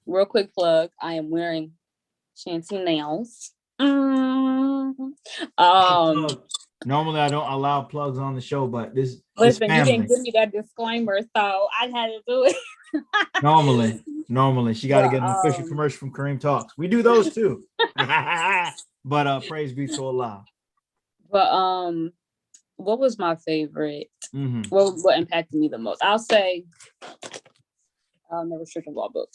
Real quick plug, I am wearing Shantae Nails. Normally I don't allow plugs on the show, but this listen, you didn't give me that disclaimer, so I had to do it. Normally she got to get an official commercial from Kareem Talks. We do those too. But praise be to Allah. But what was my favorite? What impacted me the most? I'll say The restrictive law book.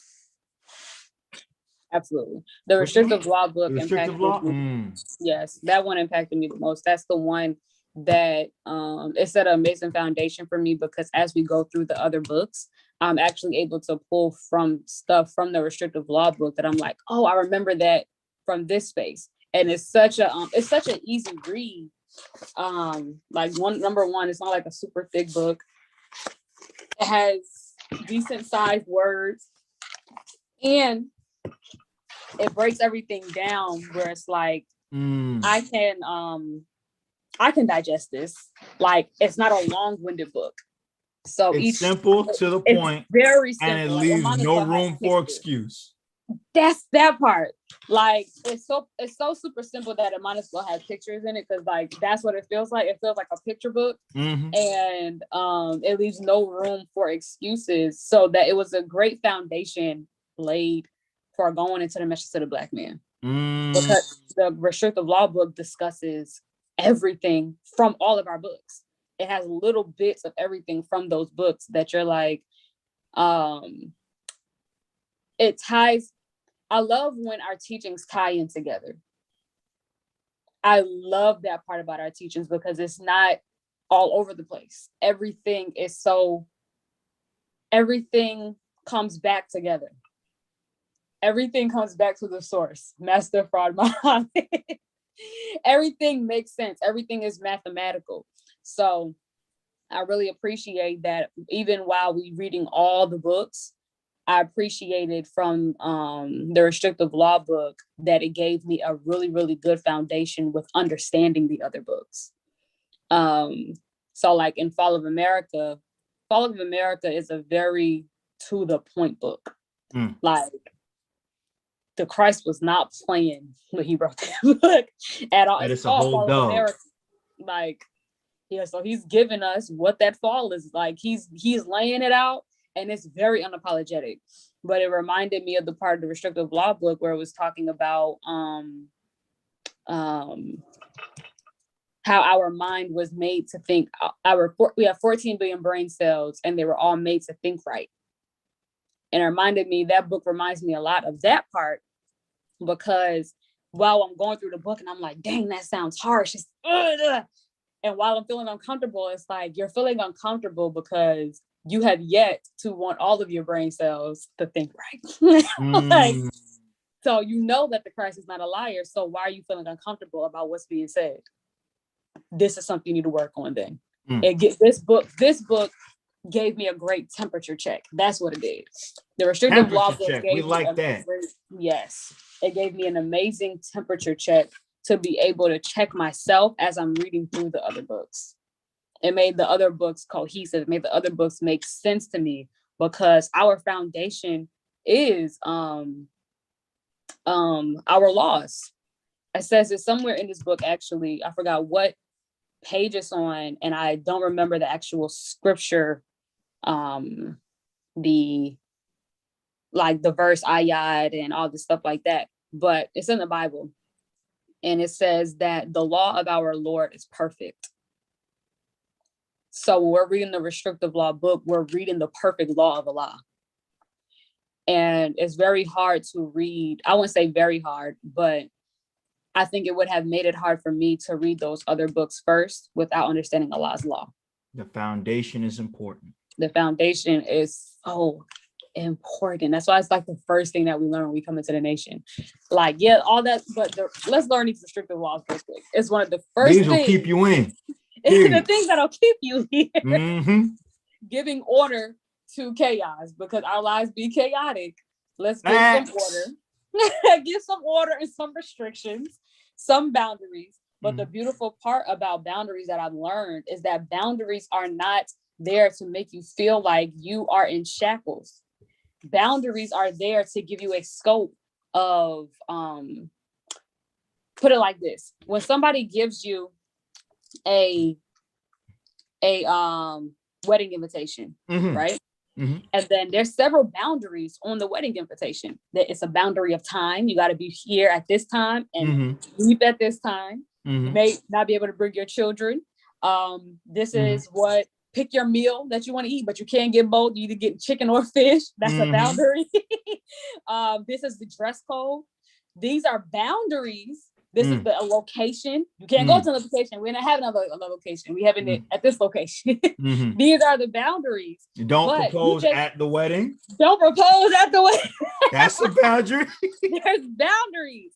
Absolutely. The Which one? restrictive law book The restrictive law? Yes, that one impacted me the most. That's the one that it set an amazing foundation for me, because as we go through the other books, I'm actually able to pull from stuff from the restrictive law book that I'm like, oh, I remember that from this space. And it's such an easy read. Like number one, it's not like a super thick book. It has decent sized words, and it breaks everything down where it's like, I can digest this. Like, it's not a long-winded book. So It's simple to the point, very simple, and it like, leaves no have room for pictures. excuse. That's that part. Like, it's so super simple that it might as well have pictures in it, because like that's what it feels like. It feels like a picture book, and it leaves no room for excuses. So that it was a great foundation laid for going into the message to the Black man, because the restrictive law book discusses everything from all of our books. It has little bits of everything from those books that you're like, it ties. I love when our teachings tie in together. I love that part about our teachings, because it's not all over the place. Everything comes back together. Everything comes back to the source, Master Fraud Muhammad. Everything makes sense. Everything is mathematical. So I really appreciate that. Even while we reading all the books, I appreciated from the restrictive law book that it gave me a really, really good foundation with understanding the other books. So like in Fall of America is a very to the point book. Like, the Christ was not playing when he wrote that book at all. It's a whole dog. Like, yeah, so he's giving us what that fall is like. He's laying it out, and it's very unapologetic. But it reminded me of the part of the restrictive law book where it was talking about how our mind was made to think. We have 14 billion brain cells, and they were all made to think right. And it reminded me, that book reminds me a lot of that part, because while I'm going through the book and I'm like, dang, that sounds harsh. And while I'm feeling uncomfortable, it's like, you're feeling uncomfortable because you have yet to want all of your brain cells to think right. Like, so you know that the Christ is not a liar. So why are you feeling uncomfortable about what's being said? This is something you need to work on then. This book gave me a great temperature check. That's what it did. The restrictive law book gave we like that. Yes. It gave me an amazing temperature check to be able to check myself as I'm reading through the other books. It made the other books cohesive. It made the other books make sense to me, because our foundation is our laws. It says it somewhere in this book, actually. I forgot what page it's on, and I don't remember the actual scripture, the verse ayat and all this stuff like that, but it's in the Bible, and it says that the law of our Lord is perfect. So when we're reading the restrictive law book, we're reading the perfect law of Allah. And it's very hard to read. I wouldn't say very hard, but I think it would have made it hard for me to read those other books first without understanding Allah's law. The foundation is important. The foundation is so important. That's why it's like the first thing that we learn when we come into the nation. Like, yeah, all that, but let's learn these restrictive laws real quick. It's one of the first things. These will keep you in. The things that'll keep you here. Giving order to chaos, because our lives be chaotic. Let's give some order. Give some order and some restrictions, some boundaries. But the beautiful part about boundaries that I've learned is that boundaries are not there to make you feel like you are in shackles. Boundaries are there to give you a scope of, put it like this. When somebody gives you a wedding invitation, right? And then there's several boundaries on the wedding invitation. That it's a boundary of time. You got to be here at this time and leave at this time. You may not be able to bring your children. This is what pick your meal that you want to eat, but you can't get both. You either get chicken or fish. That's a boundary. This is the dress code. These are boundaries. This is the location. You can't go to another location. We're not having another location. We having it at this location. These are the boundaries. You don't propose at the wedding. Don't propose at the wedding. That's a boundary. There's boundaries.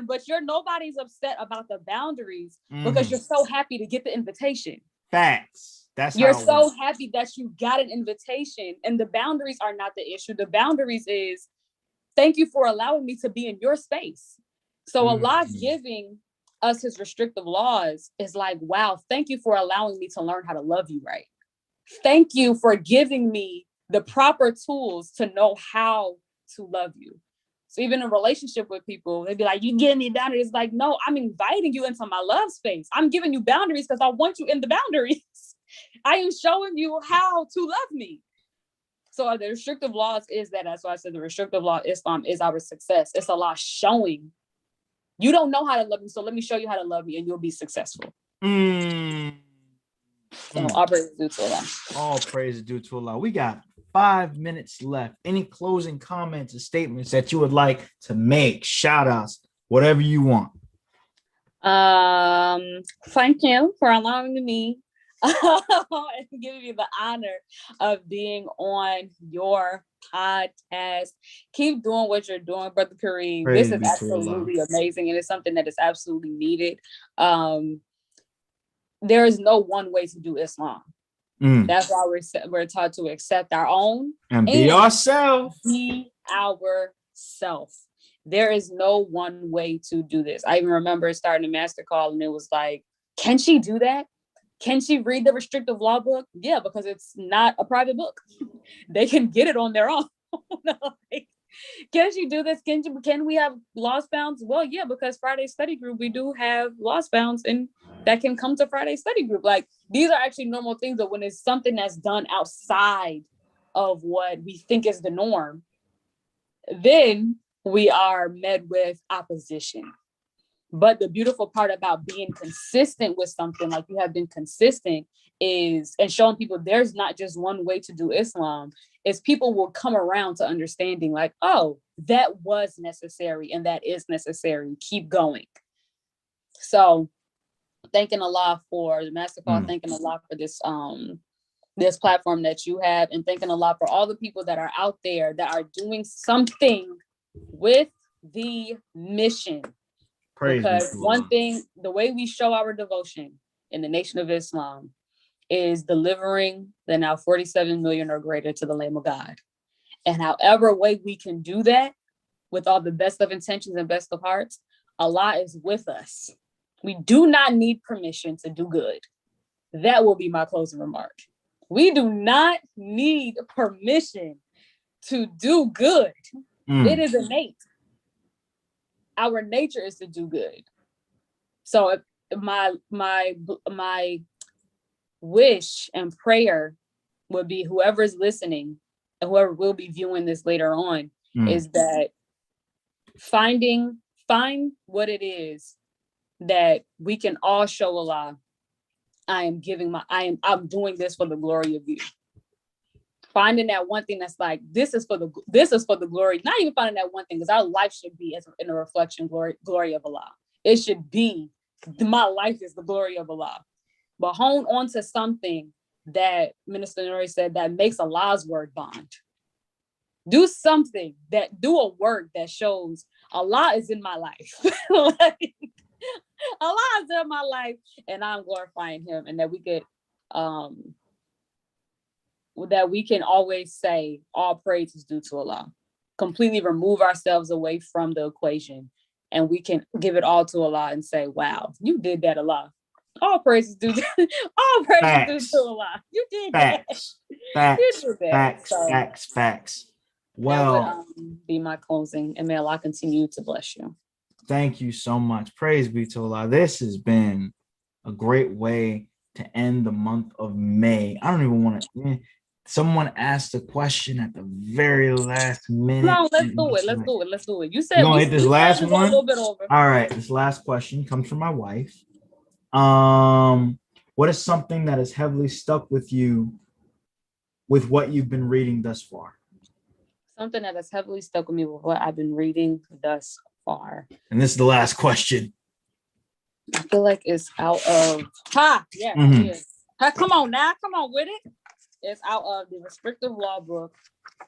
But nobody's upset about the boundaries because you're so happy to get the invitation. Facts. You're so happy that you got an invitation, and the boundaries are not the issue. The boundaries is, thank you for allowing me to be in your space. So Allah giving us his restrictive laws is like, wow, thank you for allowing me to learn how to love you right. Thank you for giving me the proper tools to know how to love you. So even in a relationship with people, they'd be like, you giving me boundaries. Like, no, I'm inviting you into my love space. I'm giving you boundaries because I want you in the boundaries. I am showing you how to love me. So the restrictive laws is that. That's why I said the restrictive law of Islam is our success. It's Allah showing you don't know how to love me. So let me show you how to love me and you'll be successful. So all praise is due to Allah. All praise is due to Allah. We got 5 minutes left. Any closing comments or statements that you would like to make? Shout outs, whatever you want. Thank you for allowing me and giving me the honor of being on your podcast. Keep doing what you're doing, Brother Kareem. This is absolutely amazing, and it's something that is absolutely needed. There is no one way to do Islam. That's why we're taught to accept our own and be ourselves. Be ourselves. There is no one way to do this. I even remember starting a master call, and it was like, can she do that? Can she read the restrictive law book? Yeah, because it's not a private book. They can get it on their own. Like, can she do this? Can we have lost bounds? Well, yeah, because Friday study group, we do have lost bounds, and that can come to Friday study group. Like, these are actually normal things, but when it's something that's done outside of what we think is the norm, then we are met with opposition. But the beautiful part about being consistent with something, like you have been consistent, is and showing people there's not just one way to do Islam, is people will come around to understanding like, oh, that was necessary and that is necessary. Keep going. So thanking Allah for the master call, thanking Allah for this this platform that you have, and thanking Allah for all the people that are out there that are doing something with the mission. Because one thing, the way we show our devotion in the Nation of Islam is delivering the now 47 million or greater to the Lamb of God. And however way we can do that with all the best of intentions and best of hearts, Allah is with us. We do not need permission to do good. That will be my closing remark. We do not need permission to do good. It is innate. Our nature is to do good. So my wish and prayer would be, whoever is listening and whoever will be viewing this later on, is that find what it is that we can all show Allah. I'm doing this for the glory of you. Finding that one thing that's like, this is for the glory, not even finding that one thing, because our life should be in a reflection glory of Allah. It should be, my life is the glory of Allah. But hone on to something that Minister Nuri said that makes Allah's word bond. Do a work that shows Allah is in my life. Like, Allah is in my life and I'm glorifying him, and that we can always say all praise is due to Allah. Completely remove ourselves away from the equation, and we can give it all to Allah and say, wow, you did that, Allah. All praise is due to Allah. You did that. Facts. Well, that would be my closing, and may Allah continue to bless you. Thank you so much. Praise be to Allah. This has been a great way to end the month of May. I don't even want to. Someone asked a question at the very last minute. No, let's do it. You said we hit this last one. A little bit over. All right, this last question comes from my wife. what is something that has heavily stuck with you with what you've been reading thus far? Something that has heavily stuck with me with what I've been reading thus far. And this is the last question. I feel like it's out of it is. Come on now, come on with it. It's out of the restrictive law book.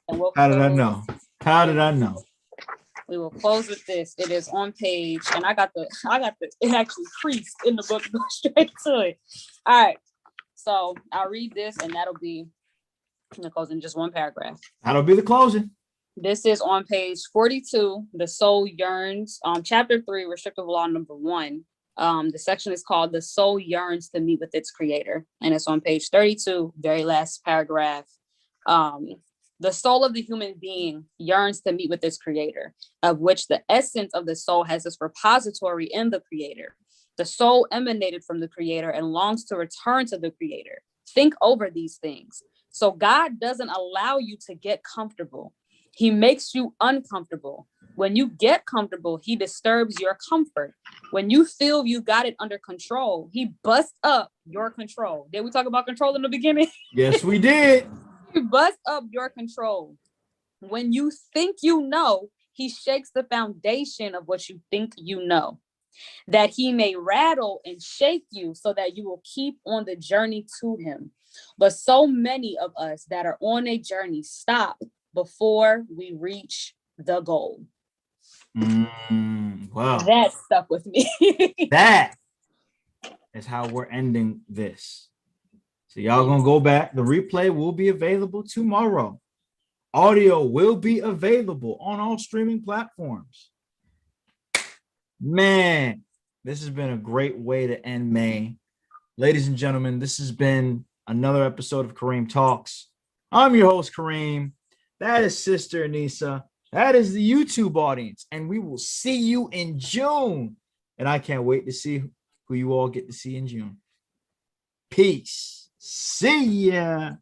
And How did I know? How did I know? We will close with this. It is on page, and I got it actually creased in the book. Go straight to it. All right. So I'll read this, and that'll be the closing, just one paragraph. That'll be the closing. This is on page 42. The soul yearns. Chapter 3, restrictive law number 1. The section is called "The Soul Yearns to Meet with Its Creator," and it's on page 32, very last paragraph. The soul of the human being yearns to meet with its creator, of which the essence of the soul has its repository in the creator. The soul emanated from the creator and longs to return to the creator. Think over these things. So God doesn't allow you to get comfortable. He makes you uncomfortable. When you get comfortable, he disturbs your comfort. When you feel you got it under control, he busts up your control. Did we talk about control in the beginning? Yes, we did. He busts up your control. When you think you know, he shakes the foundation of what you think you know, that he may rattle and shake you so that you will keep on the journey to him. But so many of us that are on a journey stop before we reach the goal. Wow. That stuck with me. That is how we're ending this. So y'all gonna go back. The replay will be available tomorrow. Audio will be available on all streaming platforms. Man, this has been a great way to end May. Ladies and gentlemen, this has been another episode of Kareem Talks. I'm your host, Kareem. That is Sister Aneesa. That is the YouTube audience. And we will see you in June. And I can't wait to see who you all get to see in June. Peace. See ya.